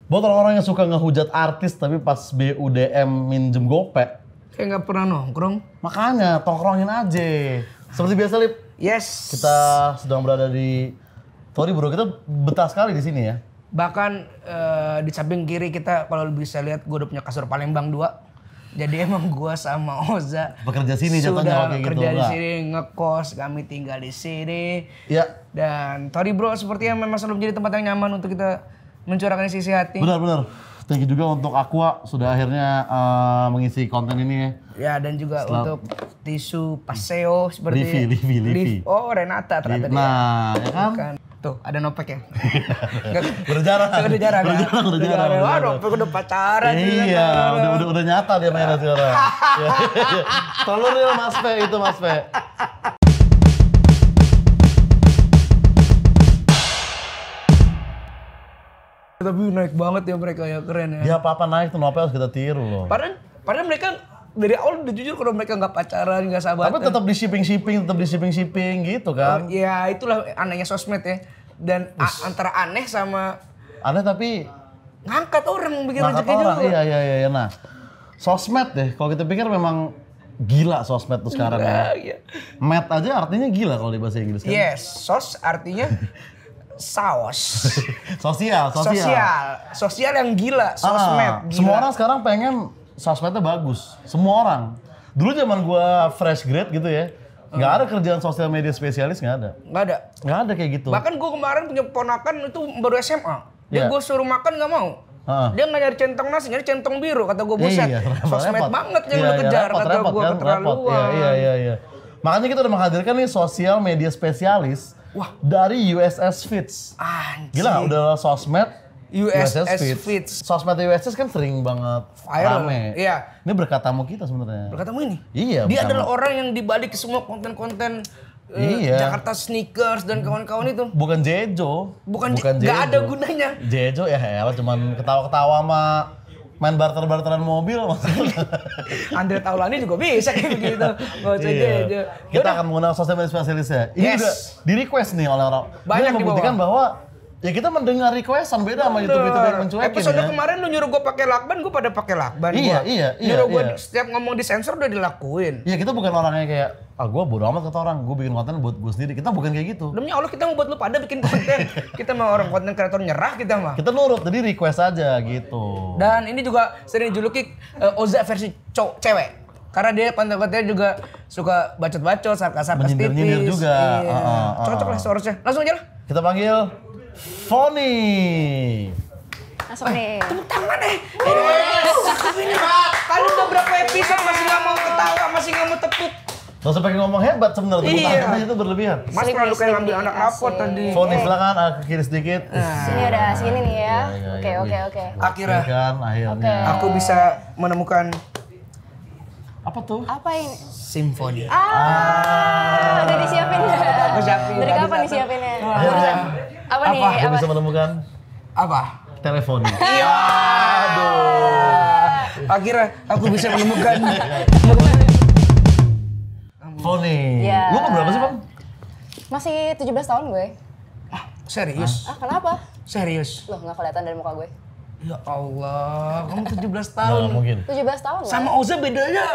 Buat orang-orang yang suka ngehujat artis tapi pas BUDM minjem gopek, Kayak nggak pernah nongkrong. makanya tongkrongin aja. Seperti biasa, Lip. Yes. Kita sedang berada di sorry bro, kita betah sekali di sini ya. Bahkan di samping kiri kita kalau bisa lihat gue udah punya kasur Palembang 2. Jadi emang gue sama Oza Bekerja sini jatuhnya sudah kayak gitu, kerja di enggak? sini, ngekos, kami tinggal di sini. Iya, Dan Tori Bro sepertinya memang selalu menjadi tempat yang nyaman untuk kita mencurahkan sisi hati. benar. Thank you juga untuk Aqua sudah akhirnya mengisi konten ini ya. Ya dan juga untuk tisu Paseo seperti Livi. Oh Renata ternyata dia. Nah, ya kan? Kan. Tuh ada nopek ya. Berjarak. Udah jarang kan? Udah jarang. Wah nopek udah pacaran. Iya, udah nyata dia mainnya sekarang. Telur ya Mas Fe, itu Mas Fe. Tapi naik banget ya mereka ya, keren ya. Dia apa-apa naik tuh Nopel harus kita tiru loh. Padahal mereka dari awal udah jujur kalau mereka nggak pacaran, nggak sahabatan. Tapi tetap di shipping gitu kan. Ya itulah anehnya sosmed ya. Dan antara aneh sama Aneh tapi ngangkat orang bikin ngangkat rezeki orang. juga. Iya. Nah, sosmed deh. Kalau kita pikir memang gila sosmed tuh sekarang ya. Iya. Med aja artinya gila kalau di bahasa Inggris kan. Yes, sos artinya saus. Sosial yang gila, sosmed. Gila. Semua orang sekarang pengen sosmednya bagus. Semua orang. Dulu zaman gua fresh grade gitu ya, nggak ada kerjaan sosial media spesialis, nggak ada. Nggak ada kayak gitu. Bahkan gue kemarin punya ponakan itu baru SMA. Dia Iya. gue suruh makan nggak mau. Dia nggak nyari centong nasi, nyari centong biru. Kata gue buset, sosmed banget yang lu kejar. Kata gue keterlaluan. Iya. Makanya kita udah menghadirkan nih sosial media spesialis. Wah. Dari USS Feeds. Anjir. Gila, udah sosmed USS Feeds. Sosmed USS kan sering banget Viral. rame. Iya. Ini berkat tamu kita sebenarnya. Berkatamu ini? Iya. Dia bersama. adalah orang yang dibalik semua konten-konten Iya. Jakarta Sneakers dan kawan-kawan itu. Bukan Jejo. Bukan nggak ada gunanya. Jejo ya elah cuman ketawa-ketawa sama main barter-barteran mobil maksudnya. Andre Taulani juga bisa kayak begitu. Nggak usah Jejo. Kita akan menggunakan sosial media spesialisnya. Ini Yes. juga di request nih oleh orang. Banyak Ini membuktikan di bahwa ya kita mendengar requestan beda sama YouTube yang mencuekin Episode ya. kemarin lu nyuruh gue pakai lakban, gue pada pakai lakban. Iya, gua. iya, Nyuruh gue iya. setiap ngomong di sensor udah dilakuin. Iya kita bukan orangnya kayak gue bodo amat kata orang, gue bikin konten buat gue sendiri. Kita bukan kayak gitu. Demi Allah kita mau buat lu pada bikin konten. Kita mau orang konten kreator nyerah kita mah. Kita nurut, jadi request aja gitu. Dan ini juga sering dijuluki Oza versi cewek. Karena dia konten-kontennya juga suka bacot-bacot, sarkas-sarkas tipis. Menyindir-nyindir juga. Iya. Cocok lah seharusnya. Langsung aja lah. Kita panggil Foni. Langsung nih. Tepuk tangan deh. Cakep ini. Kalian udah berapa episode masih nggak mau ketawa, masih nggak mau tepuk. Gak usah pakai ngomong hebat sebenarnya, tepuk Iya. tangan itu berlebihan. Mas terlalu kayak ngambil anak rapot Asik. tadi. Foni silakan ke kiri sedikit. Sini udah segini nih ya. Iya, Oke. Akhirnya Kan akhirnya. aku bisa menemukan Apa tuh? Apa ini? simfoni. Udah disiapin ya? Aku siapin. Dari Tadi kapan satu. disiapinnya? Akhirnya Apa nih? Apa? gue bisa menemukan Apa? telepon. Iya. Akhirnya aku bisa menemukan. Foni. Iya. Lu umur berapa sih, Bang? Masih 17 tahun gue. Serius? Kenapa? Serius? Loh, nggak kelihatan dari muka gue. Ya Allah, kamu 17 tahun. Nggak mungkin. 17 tahun lah. Sama Oza bedanya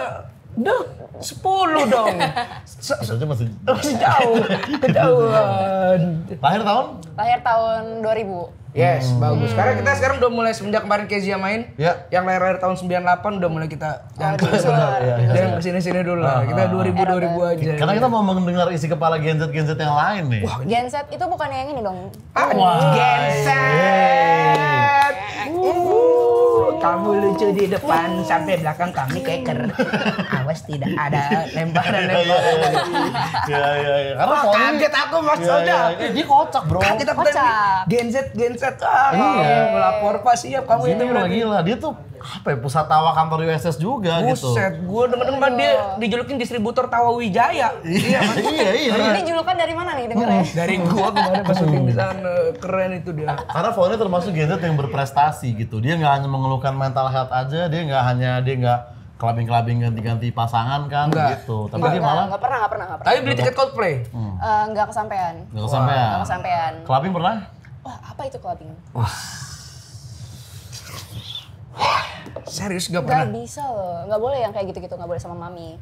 udah 10 dong. Maksudnya masih Masih jauh, kejauhan. lahir tahun? Lahir tahun 2000. Yes, bagus. Karena kita sekarang udah mulai semenjak kemarin Kezia main. Ya. Yang lahir tahun 98 udah mulai kita jangan Iya. kesini-sini dulu lah. Kita 2000 aja. Karena kita mau mendengar isi kepala Gen Z yang lain nih. Gen Z itu bukan yang ini dong. Genset. Kamu lucu di depan sampai belakang kami keker. Awas tidak ada lemparan-lemparan. Iya. Karena Wah, Foni kaget aku Mas Soda. Dia kocak, Bro. Kaget aku tadi. Kocak. Genset. Iya. Melapor pas siap kamu itu berarti. Gila. Dia tuh apa ya, pusat tawa kantor USS juga gitu. Buset, gue denger-denger dia dijulukin distributor Tawa Wijaya. Iya. Ini julukan dari mana nih dengernya? Dari gua kemarin pas syuting di sana, keren itu dia. Karena Foni termasuk Gen Z yang berprestasi gitu. Dia nggak hanya mengeluhkan mental health aja, dia nggak kelabing-kelabing ganti-ganti pasangan kan Enggak. gitu. Tapi dia malah Nggak pernah. Tapi beli tiket Coldplay. Nggak kesampean. nggak kesampean. Nggak kesampean. Kelabing pernah? Wah, apa itu clubbing? Serius gak Gak pernah? bisa loh, gak boleh yang kayak gitu-gitu, gak boleh sama mami.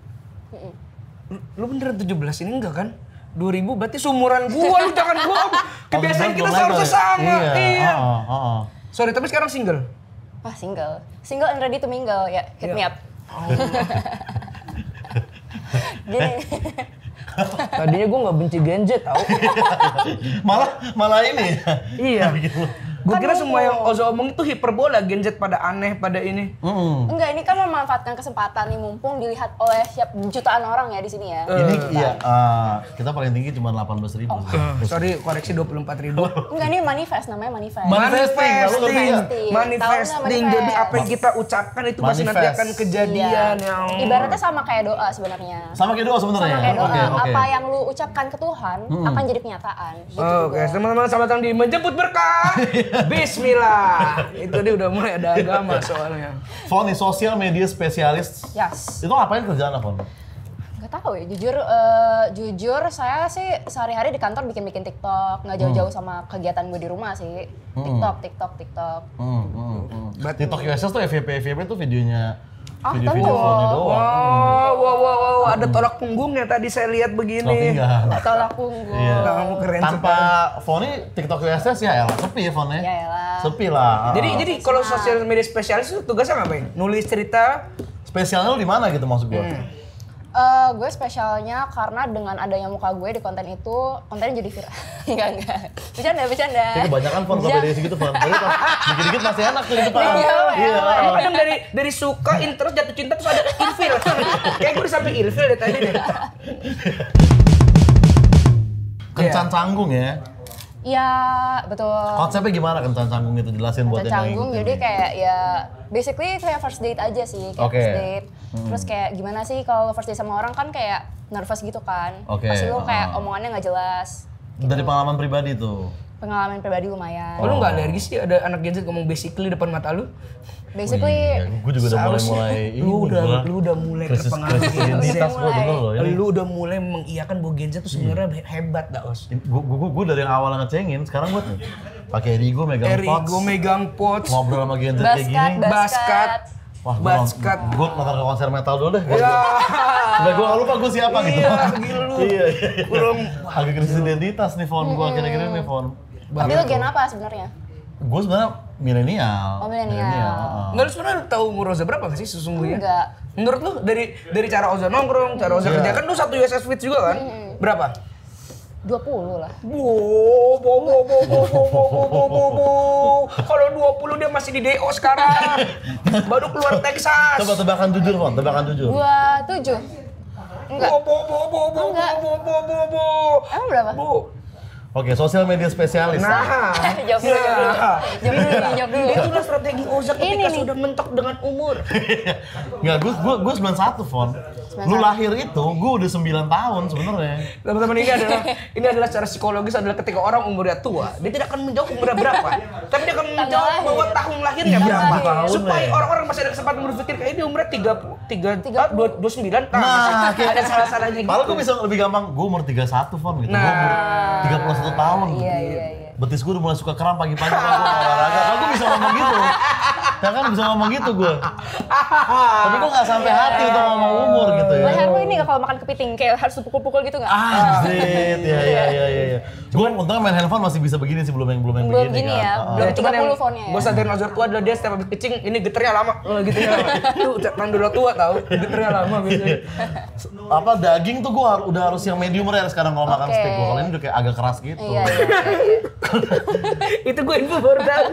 Lu beneran 17 ini enggak kan? 2000 berarti seumuran gua, lu jangan bohong. Kebiasaan kita seharusnya sama. Iya. Sorry, tapi sekarang single. Wah, single and ready to mingle, ya hit me up. Gini. Tadinya gua nggak benci Gen Z tau. malah ini. Iya. Gue kira semua yang Ozo omong itu hiperbola, Gen Z pada aneh, pada ini. Enggak, ini kan memanfaatkan kesempatan nih mumpung dilihat oleh jutaan orang ya di sini ya. Ini iya, kita paling tinggi cuma 18.000. Sorry, koreksi 24.000. Enggak, ini manifest, namanya manifest. Manifesting. Jadi apa yang kita ucapkan itu pasti nanti akan kejadian yang... Ibaratnya sama kayak doa sebenarnya. Sama kayak doa sebenarnya. Sama kayak doa. Oke. Apa yang lu ucapkan ke Tuhan akan jadi kenyataan. Gitu Oke, teman-teman selamat datang di Menjemput Berkah. Bismillah. Itu dia udah mulai ada agama soalnya. Fon nih, sosial media spesialis. Yes. Itu ngapain kerjaan Fon? Gak tahu ya, jujur saya sih sehari-hari di kantor bikin TikTok, nggak jauh-jauh sama kegiatan gue di rumah sih. TikTok. TikTok USS tuh FYP tuh videonya. Tentu. Fon doang. Wow, ada tolak punggungnya tadi saya lihat begini. Tolak punggung. Iya. Kamu keren Tanpa Fon nih TikTok USS ya elah sepi ya Fon ya. Ya elah. Sepi lah. Jadi kalau sosial media spesialis itu tugasnya ngapain? Nulis cerita. Spesialnya lu di mana gitu maksud gua? Gue spesialnya karena dengan adanya muka gue di konten itu, kontennya jadi viral. Enggak. Bercanda. Kayak kebanyakan Fon kalau dari segitu Fon. Tapi pas dikit-dikit masih enak tuh di depan. Iya. Kadang dari suka, interest, jatuh cinta terus ada ilfil. Kayak gue udah sampai ilfil deh tadi deh. Kencan canggung ya. Iya, betul. Konsepnya gimana kencan canggung itu jelasin buat yang Canggung, jadi kayak ya basically kayak first date aja sih, kayak first date. Terus kayak gimana sih kalau first date sama orang kan kayak nervous gitu kan. Pasti lu kayak omongannya nggak jelas. Gitu. Dari pengalaman pribadi tuh. Pengalaman pribadi lumayan. Lu nggak alergis sih ada anak Gen Z ngomong basically depan mata lu? Basically, gue juga udah mulai lu udah mulai terpengaruh krisis identitas gue bener loh. Lu udah mulai mengiyakan bahwa Gen Z tuh sebenarnya hebat dah, Os. Gue dari yang awal ngecengin, sekarang gue pakai Erigo megang pots, ngobrol sama Gen Z kayak gini. Basket. Wah, gue nonton ke konser metal dulu deh. Supaya gue gak lupa gue siapa gitu. Iya. Agak krisis identitas nih Fon, gue akhir-akhir ini Fon. Tapi lu gen apa sebenarnya? Gue sebenarnya milenial. Oh, milenial. Enggak, lu sebenarnya tahu umur Oza berapa gak sih sesungguhnya? Enggak. Menurut lu dari cara Oza nongkrong, cara Oza kerja kan lu satu USS Fit juga kan? Berapa? 20 lah. Kalau 20 dia masih di DO sekarang. Baru keluar Texas. Coba tebakan jujur Fon, tebakan jujur. 27. Enggak. Emang berapa? Oke, sosial media spesialis. Nah, Jawab dulu. itu udah strategi Oza ketika sudah mentok dengan umur. Enggak, gue 91 Fon. Lu lahir itu, gue udah 9 tahun sebenarnya. Teman-teman, ini adalah secara psikologis adalah ketika orang umurnya tua, dia tidak akan menjawab umurnya berapa, tapi dia akan menjawab bahwa tahun lahirnya berapa. Supaya orang-orang masih ada kesempatan berpikir kayak ini umurnya 29 tahun. Nah, Ada salah-salahnya gitu. Malah gue bisa lebih gampang, gue umur 31 Fon gitu. Gue umur 31 tahun. Iya. Betis gue udah mulai suka kram pagi-pagi kan gue olahraga. Kan gue bisa ngomong gitu. Ya kan bisa ngomong gitu gue. Tapi gue gak sampai hati untuk ngomong umur gitu ya. Leher lu ini gak kalau makan kepiting kayak harus dipukul-pukul gitu gak? Anjir, iya. Gue untungnya main handphone masih bisa begini sih, belum yang begini ya, kan. belum Cuman yang 30 fontnya ya. gue sadarin Oza tua adalah dia setiap habis kecing, ini geternya lama, gitunya lama. Lu tanda tua tau, geternya lama biasanya. Apa daging tuh gue udah harus yang medium rare sekarang kalau makan steak gue. Kalau ini udah kayak agak keras gitu. Iya. Itu gue info baru tahu.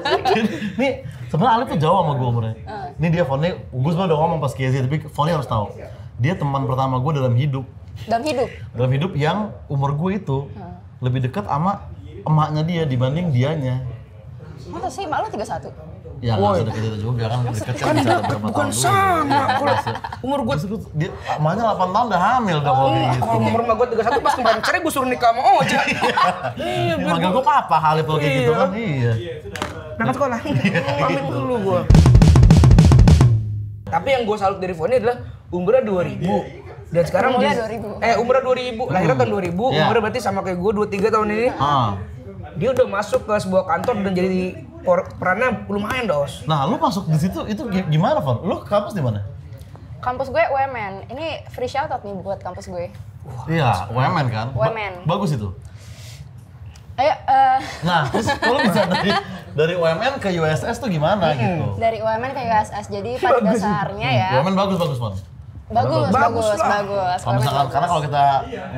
Nih sebenarnya Alif tuh jauh sama gue umurnya. Ini dia Fonnya, gue sebenarnya udah ngomong pas KZ, tapi Fonnya harus tahu. Dia teman pertama gue dalam hidup. Dalam hidup yang umur gue itu lebih dekat sama emaknya dia dibanding dianya. Masa sih, emak lu 31? Ya nggak sedekat itu juga kan, dekat kan bisa berapa Bukan tahun dulu. sama, umur gue Dia, emaknya 8 tahun udah hamil udah kalau kayak gitu. kalau umur emak gue 31 pas kemarin cerai gue suruh nikah sama Oja. Iya, manggil gue papa Halif kalau kayak gitu kan. Iya. Berangkat sekolah, pamit dulu gue. Tapi yang gue salut dari Foni adalah umurnya 2000. Dan sekarang umurnya 2000, lahirnya tahun 2000, umurnya berarti sama kayak gue 23 tahun ini. Dia udah masuk ke sebuah kantor dan jadi perannya lumayan dos. Nah, lu masuk di situ itu gimana, Fon? Lu kampus di mana? Kampus gue UMN. Ini free shout out nih buat kampus gue. Iya, UMN kan? UMN. Bagus itu. Ayo, Nah, terus kalau bisa dari UMN ke USS tuh gimana gitu? dari UMN ke USS. Jadi pada dasarnya ya. UMN bagus, Fon. Bagus. Kalau misalkan, karena kalau kita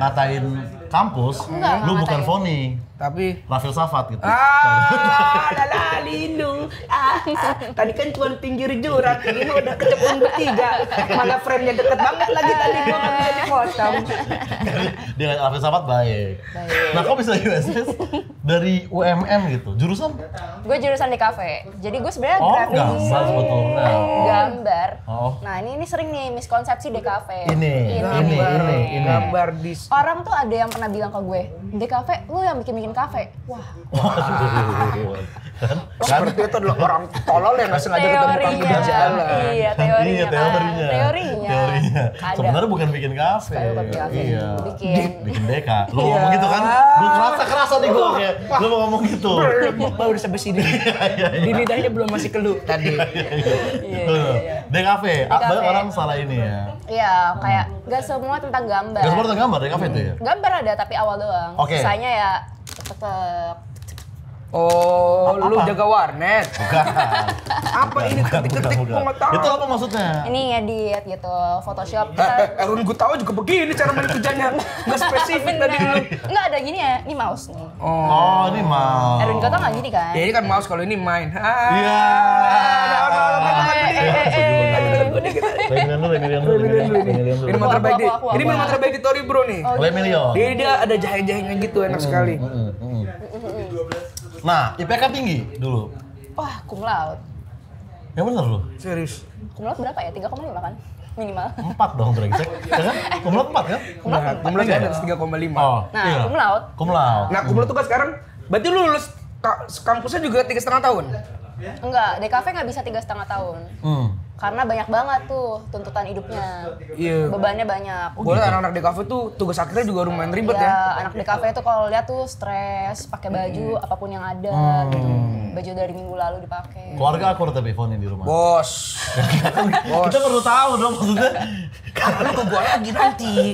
ngatain kampus, lu bukan Foni. Tapi Rafil Safat gitu. lala lindung. Tadi kan cuma pinggir jurang, ini udah kecebur bertiga. Malah frame-nya deket banget lagi tadi gua nggak bisa dipotong. Dia Rafil Safat baik. Nah, kok bisa USS dari UMN gitu? Jurusan? Gue jurusan DKV. Jadi gue sebenarnya graphic gambar design. sebetulnya. Gambar. Oh. Nah, ini sering nih miskonsepsi DKV. Ini. Gambar di Orang tuh ada yang pernah bilang ke gue, DKV lu yang bikin kafe. Wah. Kan? seperti itu adalah orang tolol yang nggak sengaja ketemu kamu di jalan. Iya, teorinya. Iya, teorinya. Teorinya. Sebenarnya bukan bikin kafe. Iya. Bikin deka. Lu ngomong gitu kan? Lu kerasa nih gua kayak lu mau ngomong gitu. Baru sampai sini. Di lidahnya belum masih keluh tadi. Iya. DKV. Banyak orang salah ini ya. Iya, kayak gak semua tentang gambar. Gak semua tentang gambar DKV itu ya? Gambar ada tapi awal doang. Oke. Sisanya ya tetep. Oh, lu jaga warnet. Bukan. Apa ini ketik-ketik gua nggak tahu. Itu apa maksudnya? Ini ngedit gitu, Photoshop. Erun gue tahu juga begini cara main kerjanya. Nggak spesifik tadi dulu. Enggak ada gini ya, ini mouse nih. Oh, ini mau. Erwin Koto nggak gini kan? Ya ini kan mouse, kalau ini main. Iya. Ini minuman terbaik di. Ini minuman terbaik di Tori Bro nih. Lemilio. Dia ada jahe-jahenya gitu, enak sekali. Nah, IPK tinggi dulu. Wah, cum laude. Ya bener lu. Serius. Cum laude berapa ya? 3,5 kan? Minimal. 4 dong brengsek. Ya kan? Cum laude 4 kan? Cum laude ada 3,5. Oh, Nah, iya. cum laude. Cum laude. Nah, cum laude tuh kan sekarang berarti lu lulus kampusnya juga 3,5 tahun? Enggak, DKV nggak bisa 3,5 tahun. Karena banyak banget tuh tuntutan hidupnya. Iya. Bebannya banyak. Boleh anak-anak di kafe tuh tugas akhirnya juga lumayan ribet ya. Anak di kafe tuh kalau lihat tuh stres, pakai baju apapun yang ada gitu. Baju dari minggu lalu dipakai. Keluarga aku tapi phone di rumah. Bos. Kita perlu tahu dong maksudnya. Lu ke gua lagi nanti.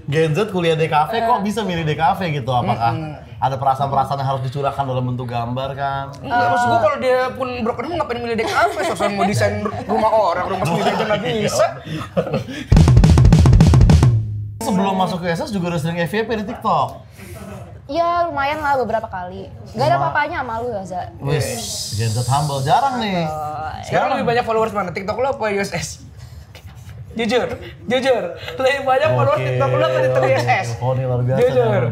Gen Z kuliah di kafe kok bisa milih di kafe gitu? Apakah ada perasaan-perasaan yang harus dicurahkan dalam bentuk gambar kan? Enggak, maksud gua kalau dia pun broken home ngapain milih di kafe? Soalnya mau desain rumah orang, rumah sendiri aja nggak bisa. Sebelum masuk ke SS juga udah sering FYP di TikTok. Iya lumayan lah beberapa kali. Gak ada apa-apanya sama lu Za. Wis, Gen Z humble jarang nih. Sekarang lebih banyak followers mana? TikTok lo apa USS? Jujur. Lebih banyak followers TikTok lo apa TikTok USS? Oh, ini luar biasa. Jujur.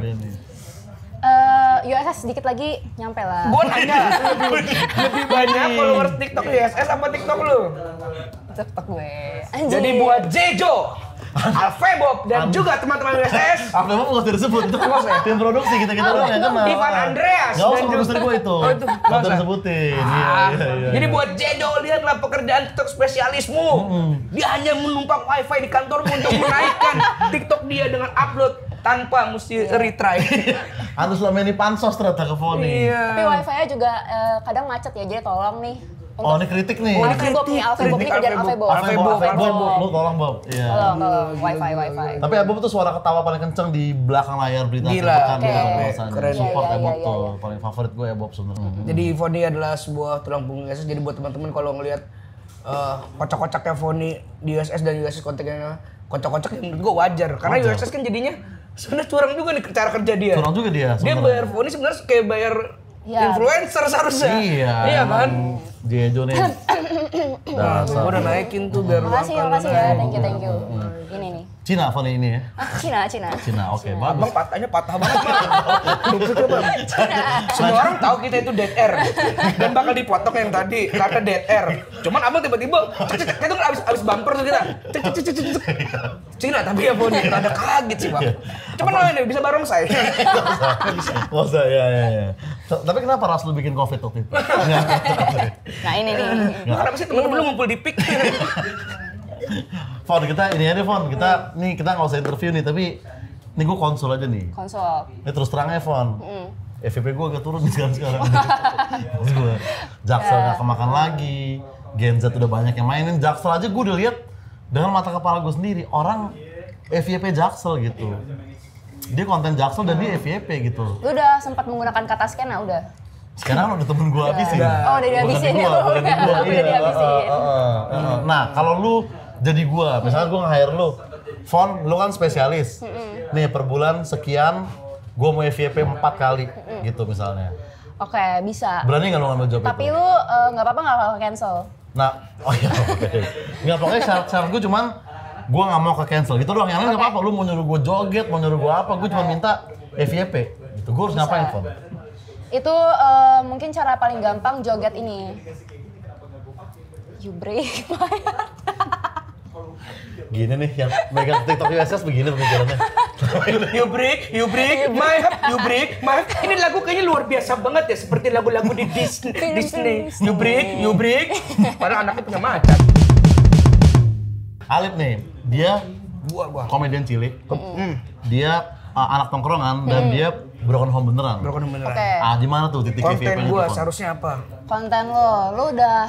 USS sedikit lagi nyampe lah. Gua nanya, lebih banyak followers TikTok USS apa TikTok lu? TikTok gue. Jadi buat Jejo, Alfebob dan juga teman-teman USS. Apa emang nggak usah disebut itu tim produksi kita doang yang kenal. Ivan Andreas. Nggak usah produser gue itu. Nggak usah disebutin. Iya. Jadi buat Jejo, lihatlah pekerjaan TikTok spesialismu. Dia hanya menumpang wifi di kantormu untuk menaikkan TikTok dia dengan upload tanpa mesti retry. Anu selama ini pansos ternyata ke Foni. Tapi wifi-nya juga kadang macet ya, jadi tolong nih. Oh, ini kritik nih. Alfebob nih, Alfebob nih kerjaan Alfebob. Alfebob, lu tolong Bob. Iya. Tolong, wifi. Tapi Bob tuh suara ketawa paling kenceng di belakang layar berita Gila. pekan Keren. Support Iya, Bob iya, tuh, iya. paling favorit gue ya Bob sebenarnya. Jadi Foni adalah sebuah tulang punggung USS. Jadi buat teman-teman kalau ngelihat kocak-kocaknya Foni di USS dan USS kontennya kocak-kocak yang menurut gue wajar. Karena USS kan jadinya sebenarnya curang juga nih cara kerja dia. Curang juga dia Dia sebenarnya. bayar Foni sebenarnya kayak bayar influencer seharusnya. Iya kan? Jejo nih. Gue udah naikin tuh biar Makasih ya, thank you. Ini nih. Cina Foni ini ya. Cina. Oke, bagus. Bang patahnya patah banget bang. Maksudnya bang. Semua orang tahu kita itu dead air dan bakal dipotong yang tadi karena dead air. Cuman abang tiba-tiba, kita kan abis bumper tuh kita. Cina tapi ya Foni, ada kaget sih bang. Cuman lo ini bisa bareng saya. Nggak usah, ya. Tapi kenapa Ras lu bikin COVID waktu itu? Nah ini nih. Kenapa sih temen-temen lu ngumpul di pik? Fon, kita ini aja Fon, kita nggak usah interview nih, tapi ini gue konsul aja nih. Konsol. Ini terus terangnya Fon, FVP gue agak turun nih sekarang. Terus gue Jaksel nggak kemakan lagi, Gen Z udah banyak yang mainin. Jaksel aja gue udah lihat dengan mata kepala gue sendiri, orang FYP Jaksel gitu. Dia konten Jaksel dan dia FYP gitu. Lu udah sempat menggunakan kata skena udah? Sekarang udah temen gue habisin. Oh udah dihabisin ya? Udah dihabisin. Nah kalau lu jadi gue, misalnya gue nge-hire lu, Fon, lu kan spesialis. Nih per bulan sekian, gue mau FYP 4 kali gitu misalnya. Oke, bisa. Berani nggak lu ngambil job Tapi itu? lu nggak apa-apa nggak cancel? Nah, oh iya oke. Nggak, pokoknya syarat gue cuman gue nggak mau ke cancel gitu doang. Yang lain nggak apa-apa, lu mau nyuruh gue joget, mau nyuruh gue apa, gue cuma minta FYP gitu. Gue harus ngapain, Fon? Itu mungkin cara paling gampang joget ini. You break my heart. Gini nih, yang megang TikTok USS begini pemikirannya. You break my heart, you break my heart. Ini lagu kayaknya luar biasa banget ya, seperti lagu-lagu di Disney. You break. Padahal anaknya punya macan. Alip nih, dia komedian cilik. Dia anak tongkrongan dan dia broken home beneran. Oke. Di mana tuh titik Konten FYP-nya gua tuh, Fon? seharusnya apa? Konten lu udah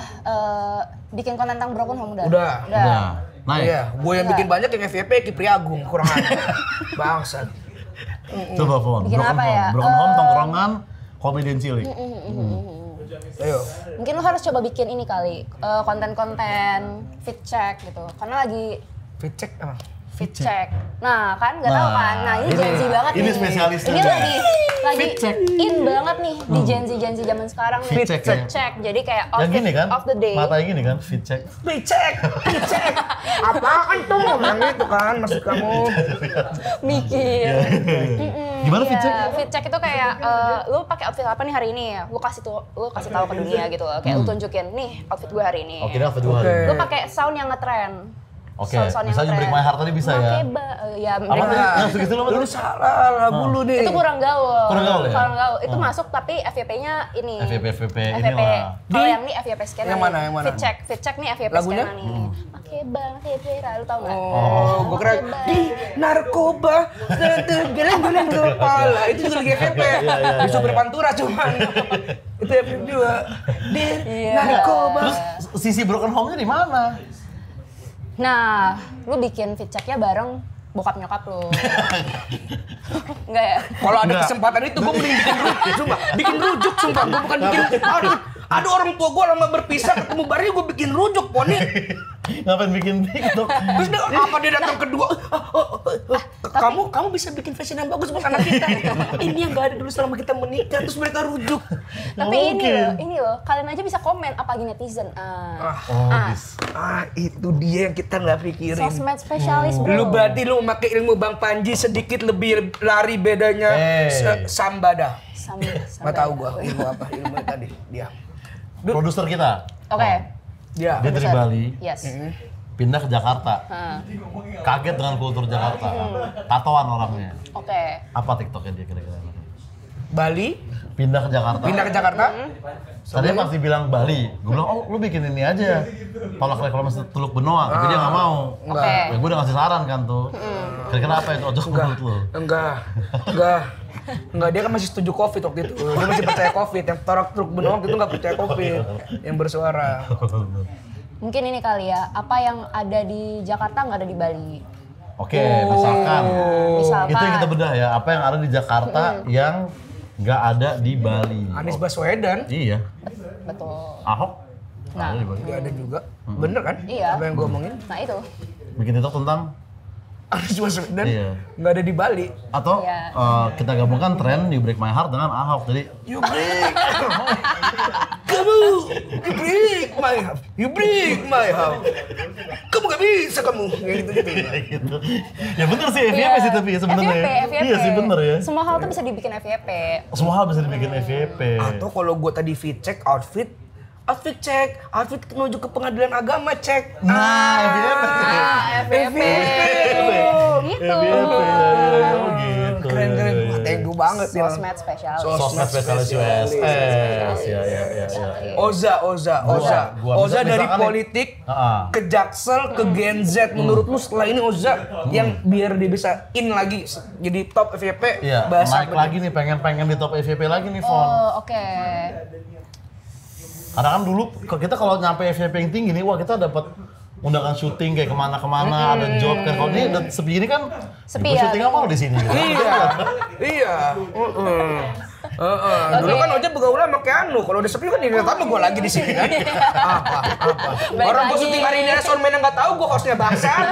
bikin konten tentang broken home udah? Udah. Naik. Iya, gue yang bikin banyak yang FYP Kipri Agung, kurang aja. Bangsat. Coba Fon, Bikin broken apa home. ya? Broken home tongkrongan, komedian cilik. Ayo. Mungkin lu harus coba bikin ini kali, konten-konten fit check gitu. Karena lagi Fit check apa? fit check. Nah kan nggak tahu kan. Nah ini Gen Z banget ini nih. spesialisnya. Ini lagi Fit check. in banget nih di Gen Z zaman sekarang nih. Fit check, ya? check. Jadi kayak Yang gini kan? of the day. Mata yang gini kan, fit check. Fit check. Apaan tuh ngomong itu kan maksud kamu? Mikir. Gimana fit check? Fit check itu kayak lu pakai outfit apa nih hari ini ya? Lu kasih tahu ke dunia gitu loh. Kayak lu tunjukin nih outfit gue hari ini. Oke, outfit gue hari ini. Lu pakai sound yang ngetren. Oke, misalnya Break My Heart tadi bisa ya? Ya, Yang segitu lo Lu salah lagu lu nih. itu kurang gaul. Kurang gaul ya? Kurang gaul. Itu masuk tapi FYP-nya ini. FYP inilah. Kalau yang ini FYP scan. Yang mana, yang mana? Fit check nih FYP Lagunya? scan nih. Pakai banget ya, lu tau nggak? Oh, gue kira di narkoba, geleng-geleng kepala. Itu juga lagi FYP. Di Super Pantura cuman. Itu FYP juga. Di narkoba. Terus sisi broken home-nya di mana? Nah, lu bikin fit check-nya bareng bokap nyokap lu. Enggak ya? Kalau ada kesempatan itu gue mending bikin rujuk sumpah. Gue bukan bikin ada orang tua gue lama berpisah ketemu baru gue bikin rujuk poni. Ngapain bikin TikTok? Terus apa dia datang kedua? Kamu bisa bikin fashion yang bagus buat anak kita. Ini yang gak ada dulu selama kita menikah terus mereka rujuk. Tapi ini loh, kalian aja bisa komen apalagi netizen. Itu dia yang kita nggak pikirin. Sosmed spesialis bro. Lu berarti lu memakai ilmu Bang Panji sedikit lebih lari bedanya sambada. Nggak tahu gua ilmu apa ilmu tadi dia. Produser kita. Oke. Dia Dia dari Bali, Yes. pindah ke Jakarta. Kaget dengan kultur Jakarta. Tatoan orangnya. Oke. Apa TikToknya dia kira-kira? Bali Pindah ke Jakarta. Tadinya pas dibilang Bali, gue bilang, oh lu bikin ini aja. Tolak reklamasi Teluk Benoa, tapi dia nggak mau. Oke. Ya gue udah ngasih saran kan tuh. Kira-kira apa yang cocok menurut lu? Enggak, dia kan masih setuju COVID waktu itu. Dia masih percaya COVID. Yang Tolak Teluk Benoa itu nggak percaya COVID. Yang bersuara. Mungkin ini kali ya, apa yang ada di Jakarta nggak ada di Bali. Oke, misalkan. Misalkan. Itu yang kita bedah ya, apa yang ada di Jakarta yang nggak ada di Bali. Anies Baswedan. Iya. Betul. Ahok. Nah. Ada di Bali. Dia ada juga. Bener kan? Iya. Apa yang gue omongin? Nah itu. Bikin TikTok tentang Anies Baswedan Iya. nggak ada di Bali. atau Iya. kita gabungkan tren You Break My Heart dengan Ahok. Jadi You break. Kamu, you break my heart. You break my heart. Kamu gak bisa kamu. Kayak gitu-gitu. gitu. Ya bener sih FYP sih tapi sebenarnya. FYP. Iya sih bener ya. Semua hal tuh bisa dibikin FYP. Semua hal bisa dibikin FYP. Atau kalau gue tadi fit check outfit cek, outfit menuju ke pengadilan agama cek. Nah, FYP. FYP. Gitu. FYP. Oh gitu. Keren. Matanya gue Seru banget ya. Sosmed spesialis. Sosmed spesialis USS. Ya. Oza dari politik ke Jaksel ke Gen Z. Menurut lu setelah ini Oza yang biar dia bisa in lagi jadi top FYP bahasa naik lagi nih, pengen di top FYP lagi nih, Fon. Oke. Karena kan dulu kita kalau nyampe FYP yang tinggi nih, wah kita dapat undangan syuting kayak kemana-kemana, ada job kan. Kalau ini udah sepi ini kan, sepi ya. Syuting apa lo di sini? Iya. Dulu kan Oja bergaul sama Keanu, kalau udah sepi kan ini sama gue lagi di sini kan. Apa? Orang gue syuting hari ini ada soundman yang nggak tahu gue hostnya bangsat,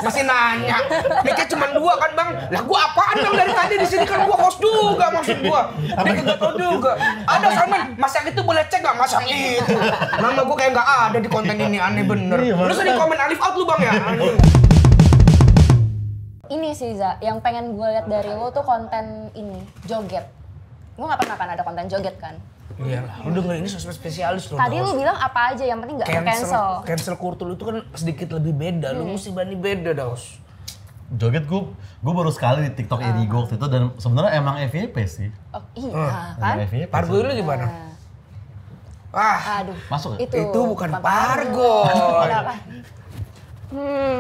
masih nanya. Mikir cuma 2 kan bang, lah gue apaan bang dari tadi di sini kan gue host juga maksud gue. Mikir nggak tahu juga. Ada soundman, mas yang itu boleh cek nggak mas yang itu? Nama gue kayak nggak ada di konten ini, aneh bener. Lu sering komen Alif out lu bang ya? Ini sih Za, yang pengen gue lihat dari lo tuh konten ini, joget. Gue gak pernah kan ada konten joget kan? Iya lah, lu denger ini sosmed spesialis loh. Tadi lu bilang apa aja, yang penting gak cancel. Cancel kultur itu kan sedikit lebih beda, lu mesti berani beda Daus. Joget gue baru sekali di TikTok Edigo waktu itu dan sebenarnya emang FYP sih. Oh iya kan? Pargo lu gimana? Aduh. Masuk ya? Itu bukan Pargo. Kenapa?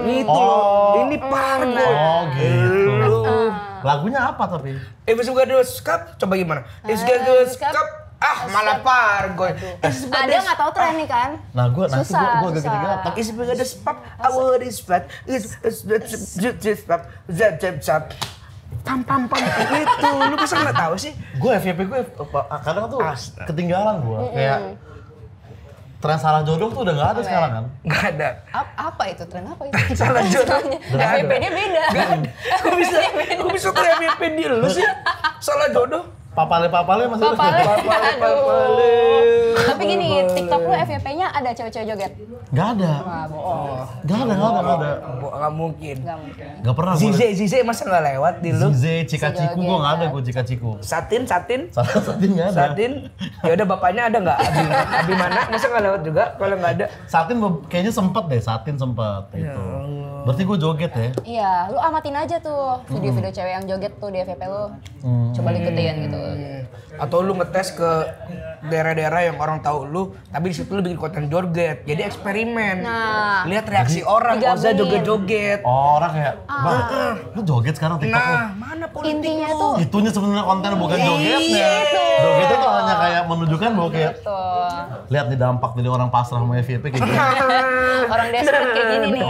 Itu loh, ini Pargo. Oh gitu. Lagunya apa tapi? If you got those cup, coba gimana? If you got those cup, malah Pargo. Ada nggak tahu tren nih kan? Nah gue agak ketinggalan. Tapi if you got those pop, I would expect it's pam itu. Lu bisa nggak tahu sih? Gue FYP gue kadang tuh ketinggalan gue. Kayak tren salah jodoh tuh udah nggak ada sekarang kan? Nggak ada. Apa itu tren apa itu? Salah jodoh. FYP-nya beda. Kok bisa tuh FYP di lu sih? Salah jodoh. Papale masih ada. Papale. Tapi gini, TikTok lu FYP-nya ada cewek-cewek joget? Nggak ada. Wah, bohong. Nggak ada. Nggak mungkin. Nggak pernah. Zize masa nggak lewat di lu? Zize, Cika-Ciku gue nggak ada, gue Cika-Ciku. Satin nggak ada. Satin, ya udah bapaknya ada nggak? Abi mana? Masa nggak lewat juga? Kalau nggak ada. Satin kayaknya sempet deh, gitu. Berarti gue joget ya? Iya, lu amatin aja tuh video-video cewek yang joget tuh di FYP lu. Coba ikutin gitu. Atau lu ngetes ke daerah-daerah yang orang tahu lu, tapi di situ lu bikin konten joget. Jadi eksperimen. Nah, lihat reaksi orang, Oza joget-joget. Oh, orang kayak, "Bang, lu joget sekarang TikTok lu." Mana politik intinya lu? tuh Itunya sebenarnya konten bukan jogetnya. Jogetnya tuh hanya kayak menunjukkan bahwa kayak lihat nih dampak dari orang pasrah sama FYP kayak gini. Orang desperate kayak gini nih.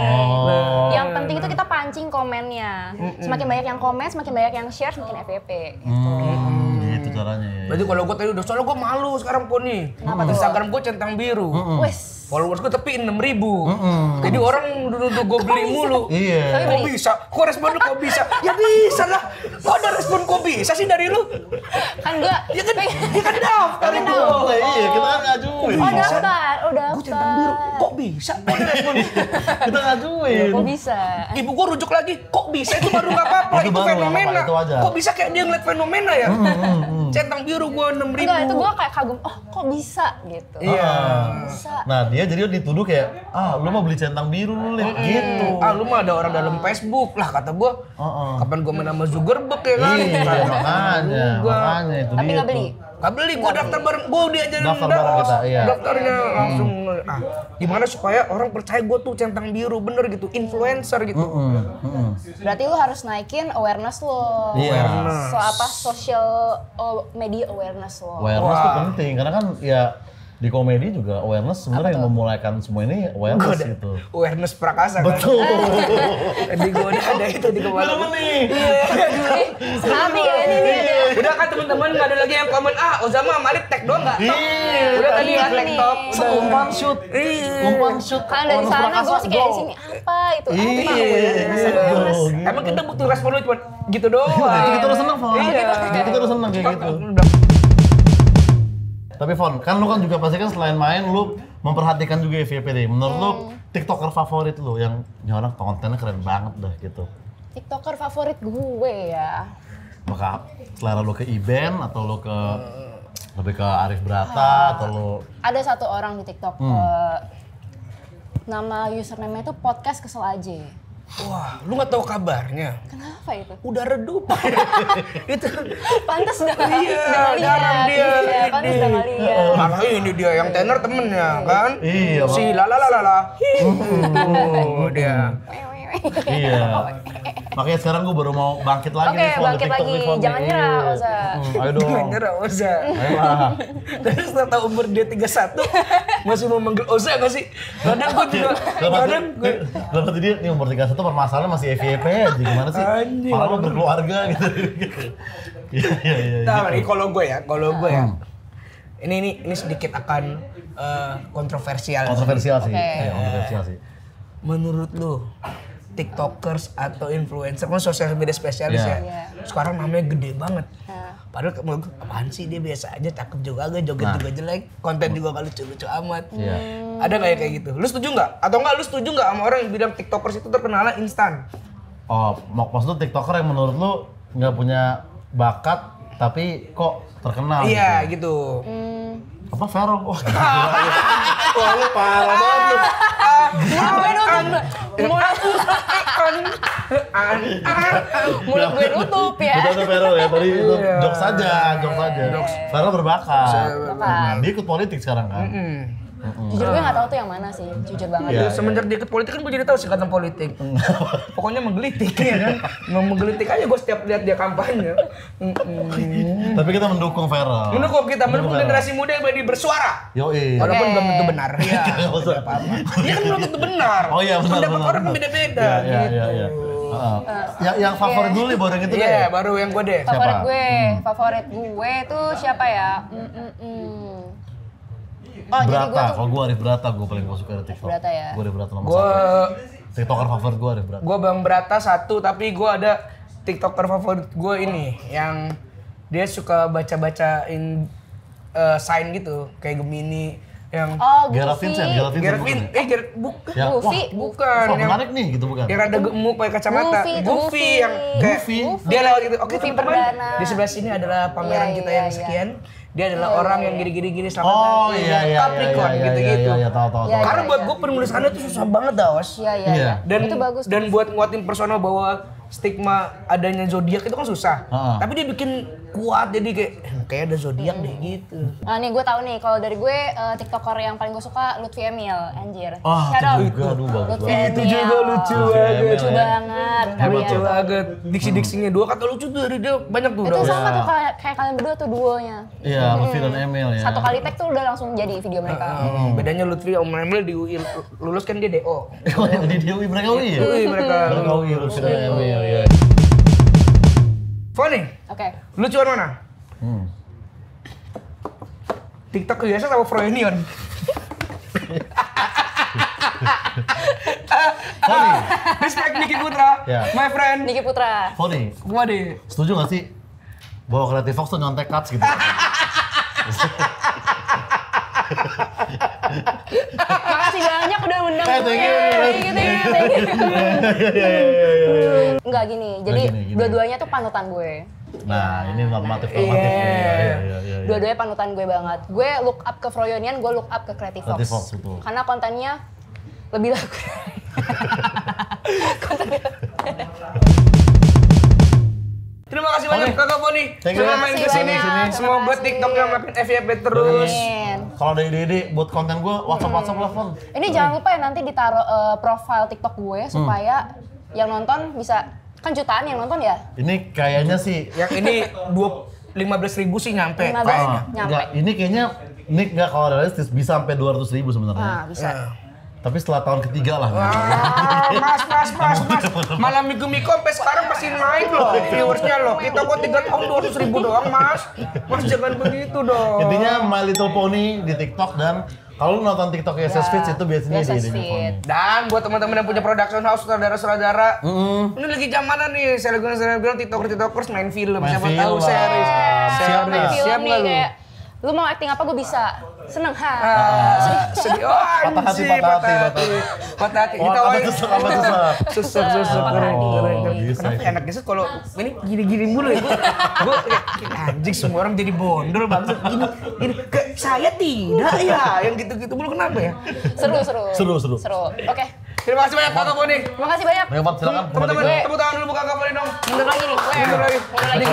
Yang penting itu kita pancing komennya. Semakin banyak yang komen, semakin banyak yang share, semakin FYP. Gitu caranya ya. Berarti kalau gue tadi udah soalnya gue malu sekarang pun nih. Instagram gue centang biru. Wes. Followers gue tapi 6.000. Jadi orang duduk gue beli mulu. Iya. Kok bisa? Kok respon lu kok bisa? Ya bisa lah. Kok ada respon kok bisa sih dari lu? Kan enggak. Ya kan daftar itu. Iya, kita kan ngajuin. Oh daftar. Gue centang biru. Kok bisa? Kok ada respon? Kita ngajuin. Kok bisa? Ibu gue rujuk lagi. Kok bisa? Itu baru nggak apa-apa. Itu fenomena. Kok bisa kayak dia ngeliat fenomena ya? Centang biru gue 6.000. Enggak, itu gue kayak kagum. Oh kok bisa gitu. Iya. Bisa. Nah dia jadi dituduh kayak, lu mau beli centang biru lu gitu. Lu mah ada orang dalam Facebook lah kata gue. Kapan gue main sama Zuckerberg ya kan? Iya, makanya itu dia. Tapi nggak beli. Gak beli, gue daftar bareng, gue diajarin Daftar bareng kita, iya. Daftarnya langsung. Gimana supaya orang percaya gue tuh centang biru bener gitu, influencer gitu. Berarti lu harus naikin awareness lo. Iya. Social media awareness lo. Awareness tuh penting karena kan ya di komedi juga awareness sebenarnya yang memulaikan semua ini awareness gitu. Awareness Prakasa kan. Betul. Di gue ada itu di kepala. Bener nih. Tapi ya ini. Udah kan teman-teman nggak ada lagi yang komen Ozama Malik tag doang nggak? Udah tadi ya TikTok. Umpan shoot. Umpan shoot. Kan dari sana gue sih kayak di sini apa itu? Emang kita butuh respon lu cuma gitu doang. Kita udah seneng, Fon. Kita udah seneng kayak gitu. Tapi Fon, kan lu kan juga pasti kan selain main lu memperhatikan juga FYP deh. Menurut lu TikToker favorit lu yang orang kontennya keren banget dah gitu. TikToker favorit gue ya. Maka selera lu ke Iben atau lu ke lebih ke Arif Brata atau lu ada satu orang di TikTok nama username-nya itu podcast kesel aja. Wah, lu nggak tahu kabarnya. Kenapa itu? Udah redup. Itu Pantas dah. iya, dalam dia. Pantas dah nggak lihat. Malah ini dia yang tenor temennya kan. Iya, Si lala. Dia. Iya. Makanya sekarang gue baru mau bangkit lagi nih, bangkit lagi. Jangan nyerah, Oza. Ayo dong. Jangan nyerah, Oza. Ayolah. Terus setelah tahu umur dia 31, masih mau manggil Oza nggak sih? Kadang gue juga, Dalam dia nih umur 31 permasalahannya masih FYP aja, gimana sih? Anjing. Malah lo berkeluarga gitu. Iya. Nah, ini kalau gue ya. Ini sedikit akan kontroversial. Kontroversial sih. Oke. Iya, kontroversial sih. Menurut lu, TikTokers atau influencer kan sosial media spesialis ya. Sekarang namanya gede banget. Padahal menurut gue, apaan sih dia biasa aja, cakep juga agak, joget juga jelek, konten juga gak lucu-lucu amat. Ada nggak ya kayak gitu? Lu setuju nggak? Atau nggak lu setuju nggak sama orang yang bilang TikTokers itu terkenalnya instan? Oh, maksud lu TikToker yang menurut lu nggak punya bakat tapi kok terkenal? Iya gitu. Apa Vero? Wah, wah lu parah banget lu. Mulut gue nutup ya. Betul Vero ya, tadi itu jokes saja. Vero berbakat. Nah, dia ikut politik sekarang kan? Jujur gue nggak tahu tuh yang mana sih, jujur banget. Semenjak dia ikut politik kan gue jadi tahu sikatan politik. Pokoknya menggelitik ya kan. Mau menggelitik aja gue setiap lihat dia kampanye. Tapi kita mendukung Vero. Mendukung generasi muda yang berani bersuara. Yoi. Walaupun belum tentu benar. Iya. Dia kan belum tentu benar. Oh iya benar. Pendapat orang kan beda-beda. Iya. Yang favorit dulu nih baru yang itu deh. Iya, baru yang gue deh. Favorit gue tuh siapa ya? Brata, kalau gue Arif Brata, gue paling suka dari TikTok. Brata ya? Gue Arif Brata nomor 1. TikToker favorit gue Arif Brata. Gue Bang Brata 1, tapi gue ada TikToker favorit gue ini, yang dia suka baca-bacain sign gitu, kayak Gemini, yang Gerard Vincent. bukan. Yang menarik nih gitu bukan? Yang rada gemuk pakai kacamata. Goofy yang kayak dia lewat itu. Oke teman-teman, di sebelah sini adalah pameran kita yang sekian. Dia adalah orang yang gini-gini selamat datang. Capricorn gitu-gitu. Iya, tahu. Karena buat gue penulisannya tuh susah banget Daos. Iya. Dan itu bagus. Dan buat nguatin personal bahwa stigma adanya zodiak itu kan susah. Tapi dia bikin kuat, jadi kayak ada zodiak deh gitu. Nah nih gue tahu nih, kalau dari gue TikToker yang paling gue suka Lutfi Emil, anjir. Itu juga, aduh bagus banget. Itu juga lucu banget. Lucu banget. Lucu banget. Diksi-diksinya dua kata lucu tuh dari dia banyak tuh. Itu sama tuh kayak kalian berdua tuh duonya. Iya, Lutfi dan Emil ya. Satu kali tag tuh udah langsung jadi video mereka. Bedanya Lutfi sama Emil di UI lulus kan dia DO. Di UI mereka UI ya? UI mereka. UI Lutfi dan Emil ya. Foni. Oke. Lucuan mana? TikTok biasa sama Froyonion. Foni. Respect Niki Putra, my friend. Niki Putra. Foni. Gua deh. Setuju gak sih bahwa Creative Fox tuh nyontek cuts gitu? Makasih banyak udah undang gue. Enggak gini, jadi dua-duanya tuh panutan gue. Nah, ini normatif. Dua-duanya panutan gue banget. Gue look up ke Froyonian, gue look up ke Creative Fox. Karena kontennya lebih laku. Terima kasih banyak Kakak Foni. Sudah main kesini. Semoga TikToknya makin FYP terus. Kalau ada ide-ide buat konten gue, WhatsApp lah Fon. Ini jangan lupa ya nanti ditaruh profile TikTok gue supaya yang nonton bisa, kan jutaan yang nonton ya? Ini kayaknya sih. Yang ini 15.000 sih nyampe. Nyampe. Ini kayaknya nggak kalau realistis bisa sampai 200.000 sebenarnya. Nah, bisa. Tapi setelah tahun ketiga lah. Mas. Malam minggu sampai sekarang masih naik loh viewersnya loh. Kita kok 3 tahun 200.000 doang mas. Mas jangan begitu dong. Intinya My Little Pony di TikTok, dan kalau lu nonton TikTok YSS Fits itu biasanya di Pony. Dan buat teman-teman yang punya production house, saudara-saudara, ini lagi zamanan nih, saya bilang TikTokers main film, siapa tahu series. Siap nggak lu? Lu mau acting apa gue bisa. Seneng ha. Sedih. Oh anjir, patah hati. Kita susah. Kenapa anak gesek kalau ini gini-gini mulu ya? Gue anjing, semua orang jadi bondol banget. Ini saya tidak ya, yang gitu-gitu mulu kenapa ya? Seru. Seru. Oke. Terima kasih banyak Kakak Foni. Terima kasih banyak. Lewat silakan. Teman-teman, tepuk tangan dulu buat Kakak Foni dong. Mundur lagi nih.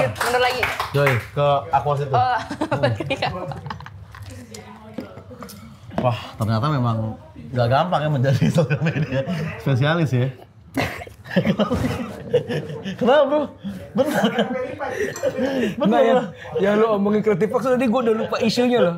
Mundur lagi. Joy, ke aqua situ. Wah, ternyata memang nggak gampang ya menjadi sosial media spesialis ya. Kenapa bro? Benar kan? Benar ya. Ya lu omongin Creative Fox tadi gue udah lupa isunya loh.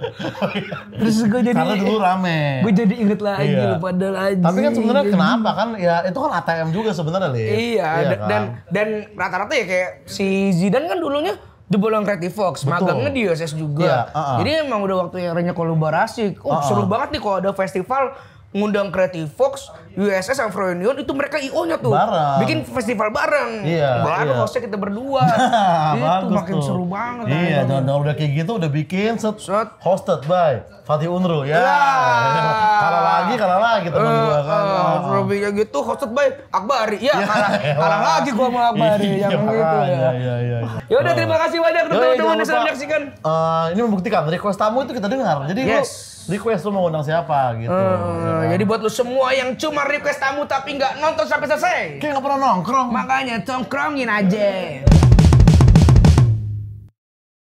Terus gue jadi karena dulu rame. Gue jadi inget lagi padahal aja. Tapi kan sebenarnya kenapa kan ya itu kan ATM juga sebenarnya Li. Iya kan? dan rata-rata ya kayak si Zidane kan dulunya jebolan Creative Fox, magangnya di USS juga. Jadi emang udah waktunya kolaborasi. Seru banget nih kalau ada festival ngundang Creative Fox, USS sama Froynion itu mereka IO-nya tuh. Bareng. Bikin festival bareng. Baru hostnya kita berdua. Itu makin tuh. seru banget. Iya, jangan udah kayak gitu udah bikin hosted by Fatih Unru ya. Kalah lagi teman gua kan. Robby gitu hosted by Akbari. Ya kalah lagi gua sama Akbari yang gitu ya. Iya. Ya udah terima kasih banyak teman-teman yang sudah menyaksikan. Ini membuktikan request tamu itu kita dengar. Jadi lu request lu mau undang siapa gitu. Jadi buat lu semua yang cuma request tamu tapi nggak nonton sampai selesai. Kayak nggak pernah nongkrong. Makanya tongkrongin aja.